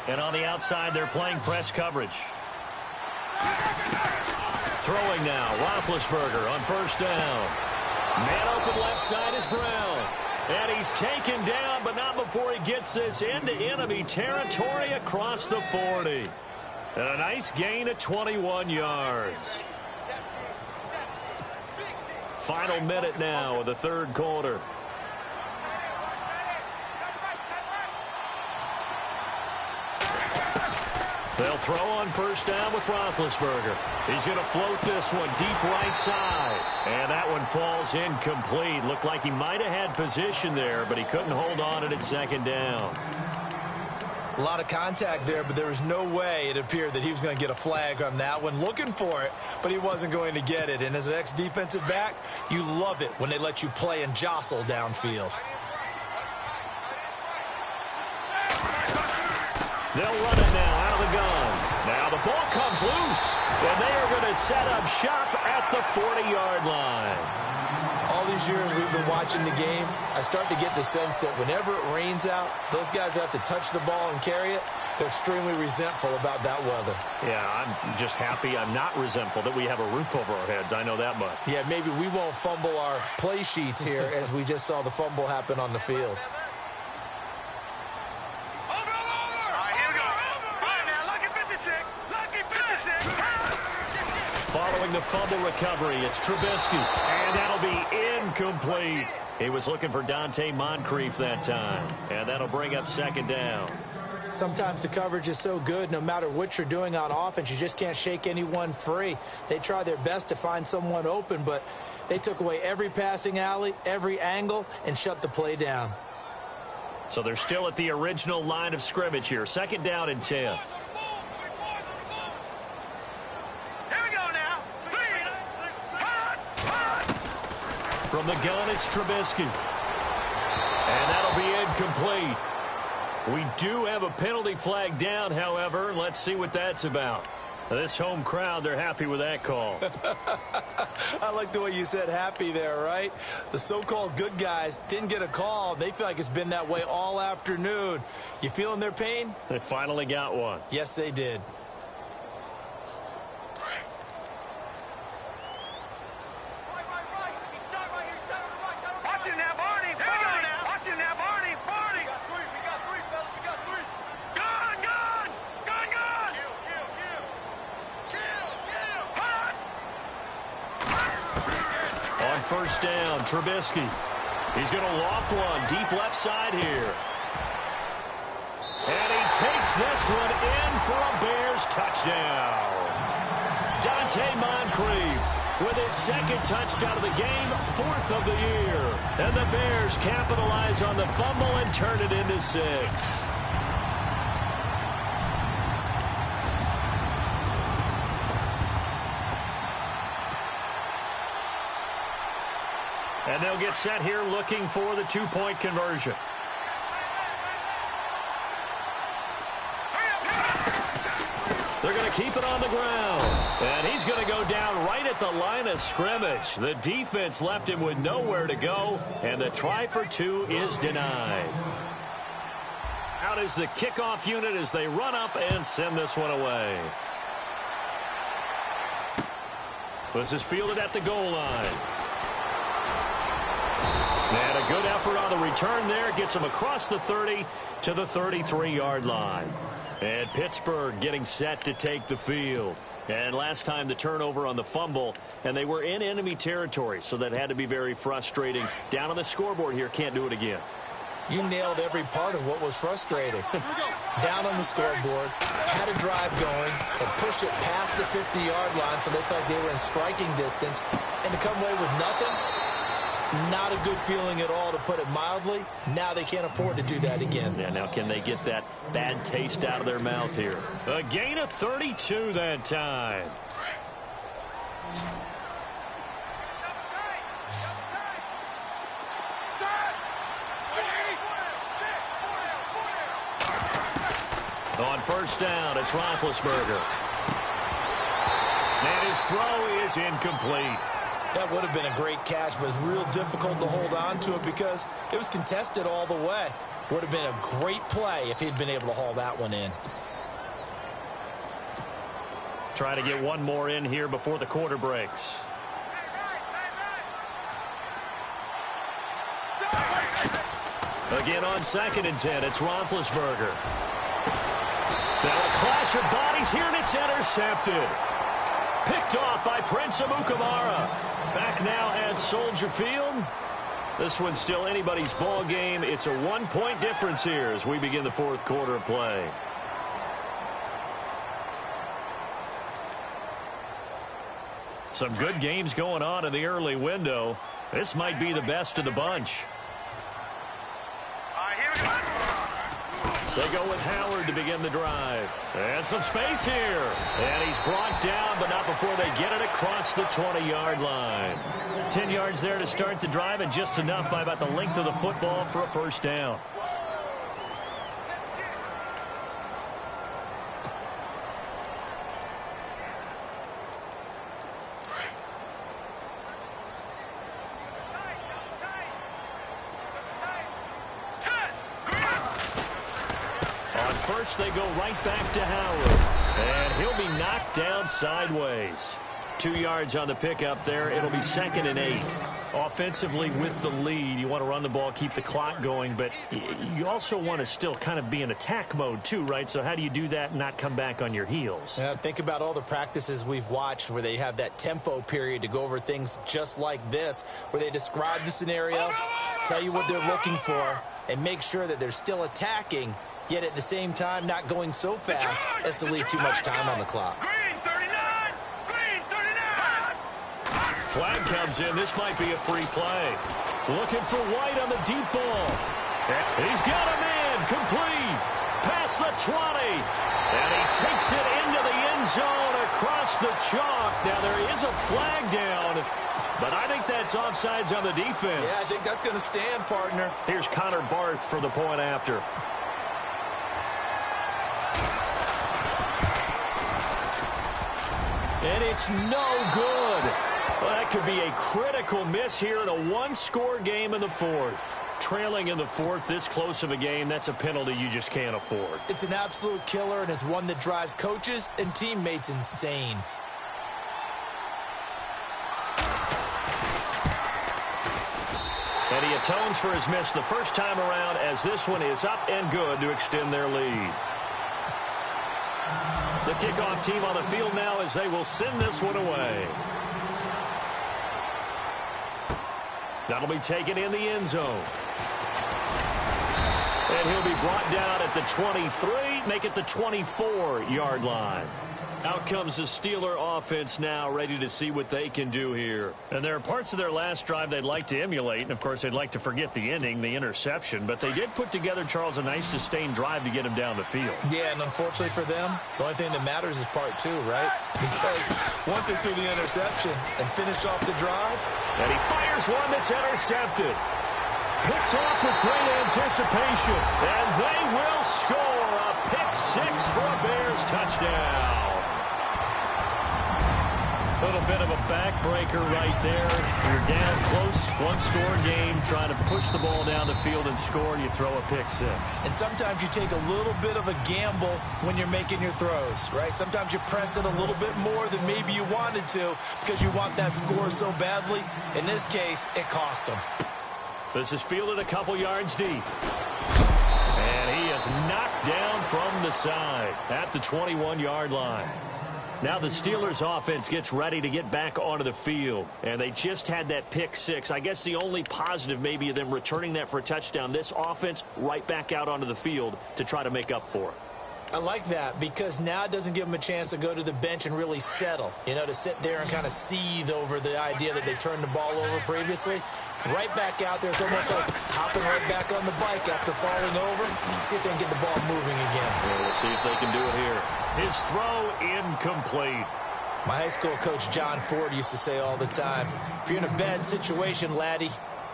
And on the outside, they're playing press coverage. Throwing now, Roethlisberger on first down. Man open left side is Brown. And he's taken down, but not before he gets this into enemy territory across the 40. And a nice gain of 21 yards. Final minute now of the third quarter. They'll throw on first down with Roethlisberger. He's going to float this one deep right side. And that one falls incomplete. Looked like he might have had position there, but he couldn't hold on at second down. A lot of contact there, but there was no way it appeared that he was going to get a flag on that one. Looking for it, but he wasn't going to get it. And as an ex-defensive back, you love it when they let you play and jostle downfield. They'll run it now out of the gun. Now the ball comes loose, and they are going to set up shop at the 40-yard line. All these years we've been watching the game, I start to get the sense that whenever it rains out, those guys who have to touch the ball and carry it, they're extremely resentful about that weather. Yeah, I'm just happy I'm not resentful that we have a roof over our heads. I know that much. Yeah, maybe we won't fumble our play sheets here as we just saw the fumble happen on the field. Following the fumble recovery, it's Trubisky, and that'll be incomplete. He was looking for Dante Moncrief that time, and that'll bring up second down. Sometimes the coverage is so good, no matter what you're doing on offense, you just can't shake anyone free. They try their best to find someone open, but they took away every passing alley, every angle, and shut the play down. So they're still at the original line of scrimmage here. Second down and 10. From the gun, it's Trubisky. And that'll be incomplete. We do have a penalty flag down, however. Let's see what that's about. This home crowd, they're happy with that call. I like the way you said happy there, right? The so-called good guys didn't get a call. They feel like it's been that way all afternoon. You feeling their pain? They finally got one. Yes, they did. First down, Trubisky. He's going to loft one deep left side here. And he takes this one in for a Bears touchdown. Dante Moncrief with his second touchdown of the game, fourth of the year. And the Bears capitalize on the fumble and turn it into 6. And they'll get set here looking for the two-point conversion. They're going to keep it on the ground. And he's going to go down right at the line of scrimmage. The defense left him with nowhere to go, and the try for 2 is denied. Out is the kickoff unit as they run up and send this one away. This is fielded at the goal line. And a good effort on the return there. Gets him across the 30 to the 33-yard line. And Pittsburgh getting set to take the field. And last time the turnover on the fumble, and they were in enemy territory, so that had to be very frustrating. Down on the scoreboard here, can't do it again. You nailed every part of what was frustrating. Down on the scoreboard, had a drive going, and pushed it past the 50-yard line so they felt like they were in striking distance. And to come away with nothing, not a good feeling at all, to put it mildly. Now they can't afford to do that again. Yeah, now can they get that bad taste out of their mouth here? A gain of 32 that time. On first down, it's Roethlisberger. And his throw is incomplete. That would have been a great catch, but it's real difficult to hold on to it because it was contested all the way. Would have been a great play if he'd been able to haul that one in. Try to get one more in here before the quarter breaks. Again on 2nd and 10, it's Roethlisberger. Now a clash of bodies here, and it's intercepted. Picked off by Prince Amukamara. Back now at Soldier Field. This one's still anybody's ball game. It's a 1-point difference here as we begin the 4th quarter of play. Some good games going on in the early window. This might be the best of the bunch. All right, here we go. They go with Howard to begin the drive. And some space here. And he's brought down, but not before they get it across the 20-yard line. 10 yards there to start the drive, and just enough by about the length of the football for a first down. First, they go right back to Howard. And he'll be knocked down sideways. 2 yards on the pickup there. It'll be 2nd and 8. Offensively with the lead, you want to run the ball, keep the clock going, but you also want to still kind of be in attack mode too, right? So how do you do that and not come back on your heels? Yeah, think about all the practices we've watched where they have that tempo period to go over things just like this, where they describe the scenario, tell you what they're looking for, and make sure that they're still attacking, yet at the same time not going so fast as to leave too much time on the clock. Green 39! Green 39! Flag comes in. This might be a free play. Looking for White on the deep ball. He's got a man. Complete. Past the 20. And he takes it into the end zone across the chalk. Now there is a flag down, but I think that's offsides on the defense. Yeah, I think that's going to stand, partner. Here's Connor Barth for the point after. And it's no good. Well, that could be a critical miss here in a one-score game in the 4th. Trailing in the 4th, this close of a game, that's a penalty you just can't afford. It's an absolute killer, and it's one that drives coaches and teammates insane. And he atones for his miss the first time around, as this one is up and good to extend their lead. The kickoff team on the field now as they will send this one away. That'll be taken in the end zone. And he'll be brought down at the 23, make it the 24-yard line. Out comes the Steeler offense now, ready to see what they can do here. And there are parts of their last drive they'd like to emulate, and of course they'd like to forget the ending, the interception, but they did put together, Charles, a nice sustained drive to get him down the field. Yeah, and unfortunately for them, the only thing that matters is part 2, right? Because once they threw the interception and finished off the drive. And he fires one that's intercepted. Picked off with great anticipation, and they will score a pick 6 for a Bears touchdown. A little bit of a backbreaker right there. You're down close, one-score game, trying to push the ball down the field and score, you throw a pick 6. And sometimes you take a little bit of a gamble when you're making your throws, right? Sometimes you press it a little bit more than maybe you wanted to because you want that score so badly. In this case, it cost them. This is fielded a couple yards deep. And he is knocked down from the side at the 21-yard line. Now the Steelers offense gets ready to get back onto the field. And they just had that pick 6. I guess the only positive maybe of them returning that for a touchdown. This offense right back out onto the field to try to make up for it. I like that because now it doesn't give them a chance to go to the bench and really settle, you know, to sit there and kind of seethe over the idea that they turned the ball over previously. Right back out there. It's almost like hopping right back on the bike after falling over. See if they can get the ball moving again. Yeah, we'll see if they can do it here. His throw incomplete. My high school coach John Ford used to say all the time, if you're in a bad situation, laddie,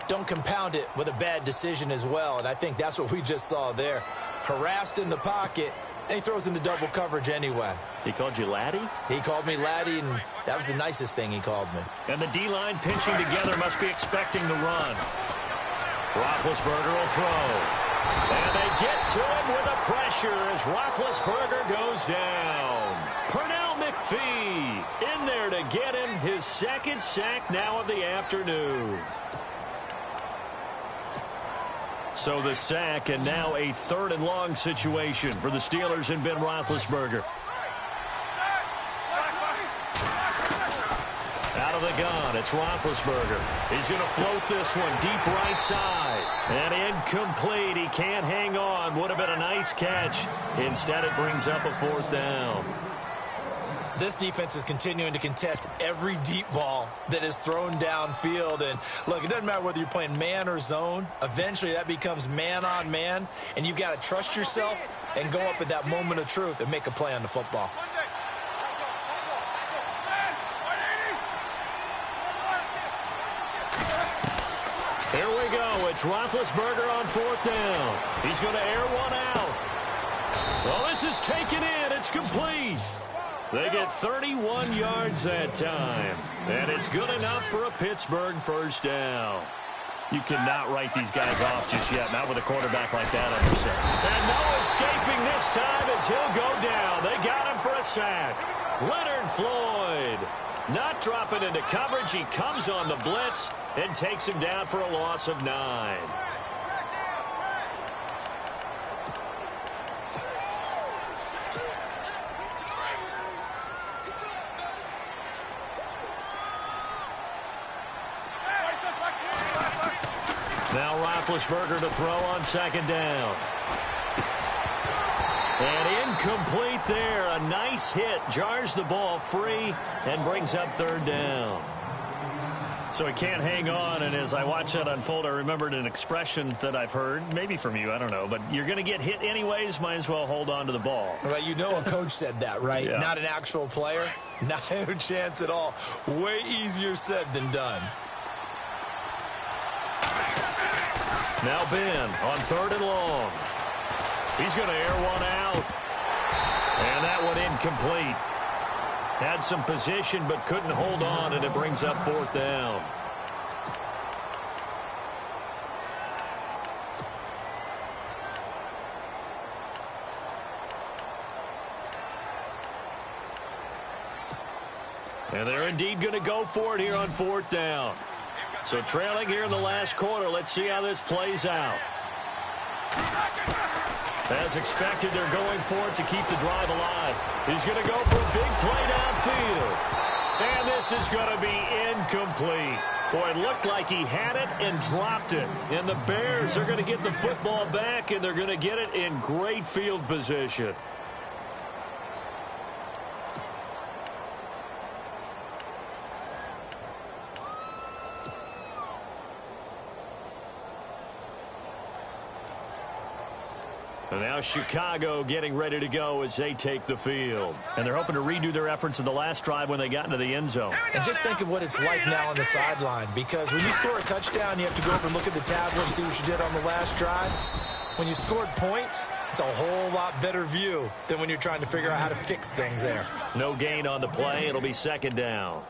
don't compound it with a bad decision as well. And I think that's what we just saw there. Harassed in the pocket. And he throws into double coverage anyway. He called you laddie? He called me laddie, and that was the nicest thing he called me. And the D-line pinching together must be expecting the run. Roethlisberger will throw. And they get to him with the pressure as Roethlisberger goes down. Pernell McPhee in there to get him his second sack now of the afternoon. So the sack, and now a 3rd and long situation for the Steelers and Ben Roethlisberger. Out of the gun, it's Roethlisberger. He's going to float this one deep right side. And incomplete. He can't hang on. Would have been a nice catch. Instead, it brings up a 4th down. This defense is continuing to contest every deep ball that is thrown downfield. And, look, it doesn't matter whether you're playing man or zone. Eventually, that becomes man-on-man. And you've got to trust yourself and go up at that moment of truth and make a play on the football. Here we go. It's Roethlisberger on 4th down. He's going to air one out. Well, this is taken in. It's complete. They get 31 yards that time. And it's good enough for a Pittsburgh 1st down. You cannot write these guys off just yet, not with a quarterback like that under center. And no escaping this time as he'll go down. They got him for a sack. Leonard Floyd not dropping into coverage. He comes on the blitz and takes him down for a loss of 9. Now Roethlisberger to throw on 2nd down. And incomplete there. A nice hit. Jars the ball free and brings up 3rd down. So he can't hang on, and as I watch that unfold, I remembered an expression that I've heard, maybe from you, I don't know, but you're going to get hit anyways, might as well hold on to the ball. Well, you know a coach said that, right? Yeah. Not an actual player. Not a chance at all. Way easier said than done. Now Ben on 3rd and long. He's going to air one out. And that one incomplete. Had some position but couldn't hold on, and it brings up 4th down. And they're indeed going to go for it here on 4th down. So trailing here in the last quarter. Let's see how this plays out. As expected, they're going for it to keep the drive alive. He's going to go for a big play downfield. And this is going to be incomplete. Boy, it looked like he had it and dropped it. And the Bears are going to get the football back, and they're going to get it in great field position. And now Chicago getting ready to go as they take the field. And they're hoping to redo their efforts in the last drive when they got into the end zone. And just think of what it's like now on the sideline, because when you score a touchdown, you have to go over and look at the tablet and see what you did on the last drive. When you scored points, it's a whole lot better view than when you're trying to figure out how to fix things there. No gain on the play. It'll be 2nd down.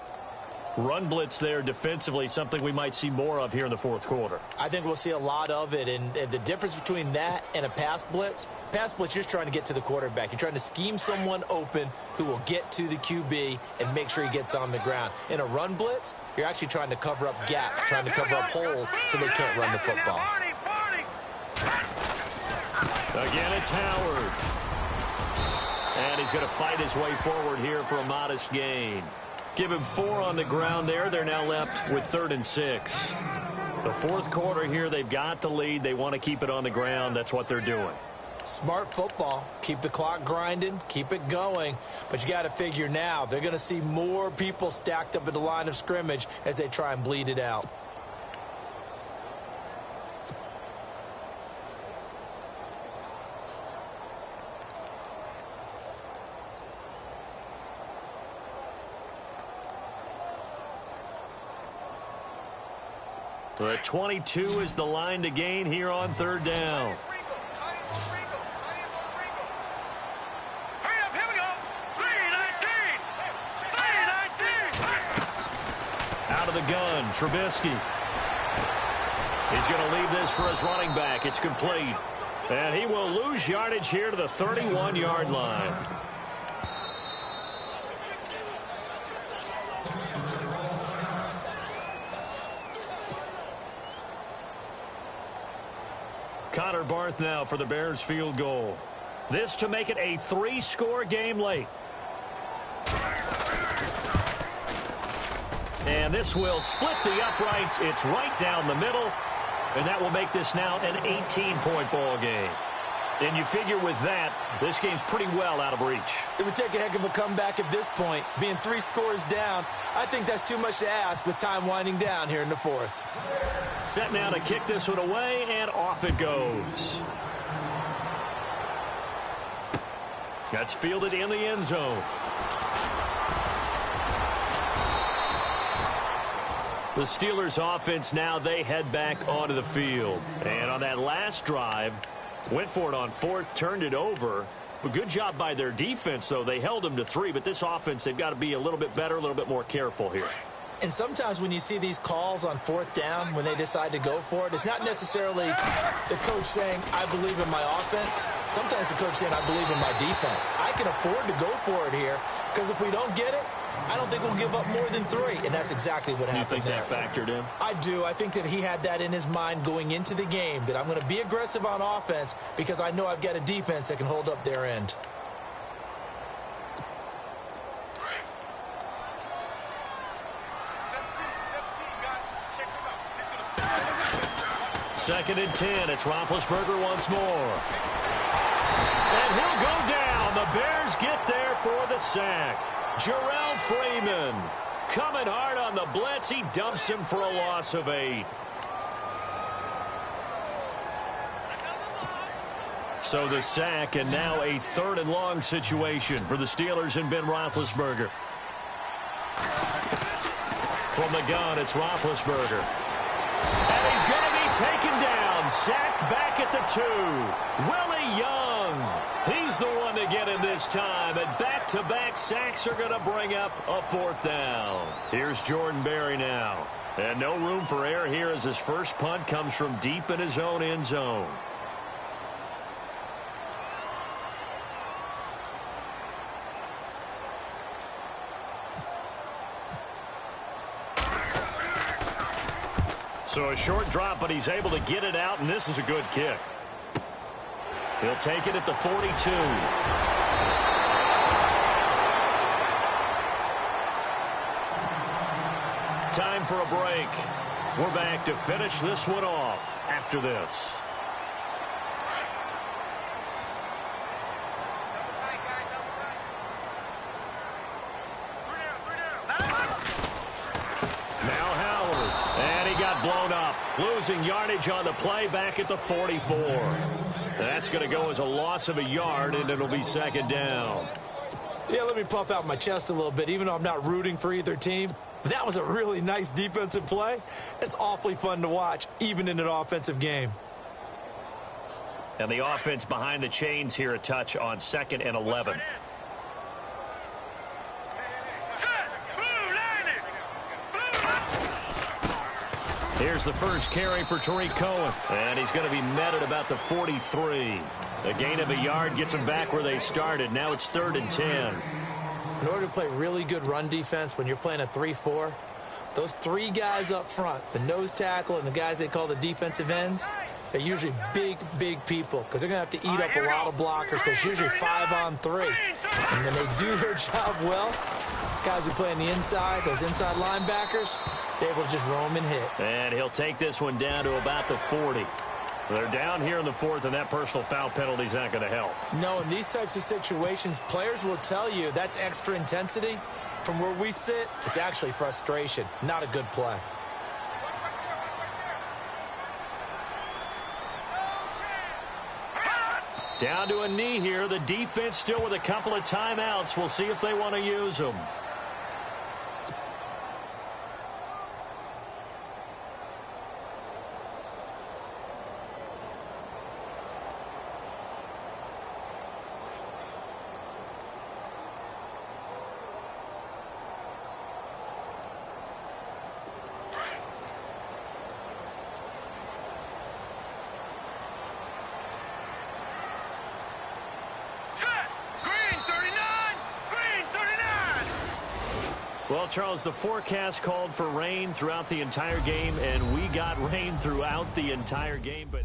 Run blitz there defensively, something we might see more of here in the 4th quarter. I think we'll see a lot of it, and the difference between that and a pass blitz, you're just trying to get to the quarterback. You're trying to scheme someone open who will get to the QB and make sure he gets on the ground. In a run blitz, you're actually trying to cover up gaps, trying to cover up holes so they can't run the football. Again, it's Howard. And he's going to fight his way forward here for a modest gain. Give him 4 on the ground there. They're now left with 3rd and 6. The 4th quarter here, they've got the lead. They want to keep it on the ground. That's what they're doing. Smart football. Keep the clock grinding. Keep it going. But you got to figure now, they're going to see more people stacked up at the line of scrimmage as they try and bleed it out. The 22 is the line to gain here on 3rd down. Hurry up, here we go. 3-19. 3-19. Out of the gun, Trubisky. He's going to leave this for his running back. It's complete. And he will lose yardage here to the 31-yard line. Connor Barth now for the Bears field goal. This to make it a 3-score game late. And this will split the uprights. It's right down the middle. And that will make this now an 18-point ball game. And you figure with that, this game's pretty well out of reach. It would take a heck of a comeback at this point. Being 3 scores down, I think that's too much to ask with time winding down here in the 4th. Set now to kick this one away, and off it goes. That's fielded in the end zone. The Steelers offense now, they head back onto the field. And on that last drive, went for it on 4th, turned it over. But good job by their defense, though. They held them to 3, but this offense, they've got to be a little bit better, a little bit more careful here. And sometimes when you see these calls on 4th down, when they decide to go for it, it's not necessarily the coach saying, I believe in my offense. Sometimes the coach saying, I believe in my defense. I can afford to go for it here, because if we don't get it, I don't think we'll give up more than 3, and that's exactly what happened there. You think that factored in? I do. I think that he had that in his mind going into the game, that I'm going to be aggressive on offense because I know I've got a defense that can hold up their end. Second and 10. It's Roethlisberger once more. And he'll go down. The Bears get there for the sack. Jarrell Freeman coming hard on the blitz. He dumps him for a loss of 8. So the sack, and now a 3rd and long situation for the Steelers and Ben Roethlisberger. From the gun, it's Roethlisberger. And he's going to be taken down, sacked back at the 2. Willie Young, he's the one to get him this time, and back-to-back sacks are going to bring up a 4th down. Here's Jordan Berry now, and no room for error here as his first punt comes from deep in his own end zone. So a short drop, but he's able to get it out, and this is a good kick. He'll take it at the 42. Time for a break. We're back to finish this one off after this. Blown up, losing yardage on the play back at the 44. That's going to go as a loss of a yard, and it'll be 2nd down. Yeah, let me puff out my chest a little bit, even though I'm not rooting for either team. But that was a really nice defensive play. It's awfully fun to watch, even in an offensive game. And the offense behind the chains here a touch on 2nd and 11. Here's the first carry for Tariq Cohen. And he's going to be met at about the 43. A gain of a yard gets them back where they started. Now it's 3rd and 10. In order to play really good run defense when you're playing a 3-4, those 3 guys up front, the nose tackle and the guys they call the defensive ends, they're usually big, big people because they're going to have to eat up a lot of blockers because usually 5 on 3. And when they do their job well, guys who play on the inside, those inside linebackers, they're able to just roam and hit. And he'll take this one down to about the 40. They're down here in the 4th, and that personal foul penalty is not going to help. No, in these types of situations, players will tell you that's extra intensity. From where we sit, it's actually frustration, not a good play. Down to a knee here. The defense still with a couple of timeouts. We'll see if they want to use them. Well, Charles, the forecast called for rain throughout the entire game, and we got rain throughout the entire game, but